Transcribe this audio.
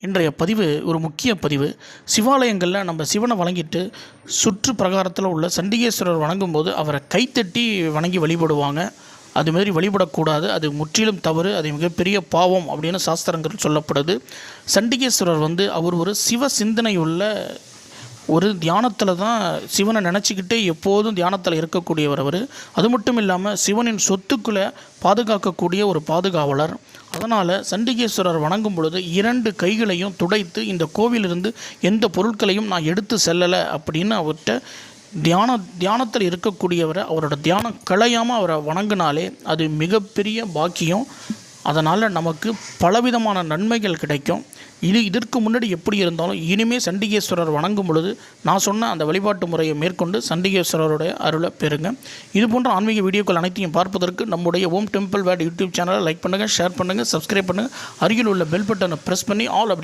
இன்றைய பதிவு ஒரு முக்கிய பதிவு. சிவாலயங்களில் நம்ம சிவனை வணங்கிட்டு சுற்று பிரகாரத்தில் உள்ள சண்டிகேஸ்வரர் வணங்கும்போது அவரை கைத்தட்டி வணங்கி வழிபடுவாங்க. அதுமாரி வழிபடக்கூடாது, அது முற்றிலும் தவறு, அது மிகப்பெரிய பாவம் அப்படின்னு சாஸ்திரங்கள் சொல்லப்படுது. சண்டிகேஸ்வரர் அவர் ஒரு சிவ சிந்தனையுள்ள ஒரு தியானத்தில் தான் சிவனை நினச்சிக்கிட்டே எப்போதும் தியானத்தில் இருக்கக்கூடியவர் அவர். அது மட்டும் இல்லாமல் சிவனின் சொத்துக்களை பாதுகாக்கக்கூடிய ஒரு பாதுகாவலர். அதனால் சண்டிகேஸ்வரர் வணங்கும் பொழுது 2 கைகளையும் துடைத்து இந்த கோவிலிருந்து எந்த பொருட்களையும் நான் எடுத்து செல்லலை அப்படின்னு அவர்கிட்ட தியானத்தில் இருக்கக்கூடியவரை அவரோட தியானம் களையாமல் அவரை வணங்கினாலே அது மிகப்பெரிய பாக்கியம். அதனால் நமக்கு பலவிதமான நன்மைகள் கிடைக்கும். இதற்கு முன்னாடி எப்படி இருந்தாலும் இனிமேல் சண்டிகேஸ்வரர் வணங்கும் பொழுது நான் சொன்ன அந்த வழிபாட்டு முறையை மேற்கொண்டு சண்டிகேஸ்வரருடைய அருளை பெறுங்க. இது போன்ற ஆன்மீக வீடியோக்கள் அனைத்தையும் பார்ப்பதற்கு நம்முடைய ஓம் டெம்பிள் வேர்ல்ட் யூடியூப் சேனலை லைக் பண்ணுங்கள், ஷேர் பண்ணுங்கள், சப்ஸ்கிரைப் பண்ணுங்கள். அருகில் உள்ள பெல் பட்டனை ப்ரெஸ் பண்ணி ஆல் அப்படி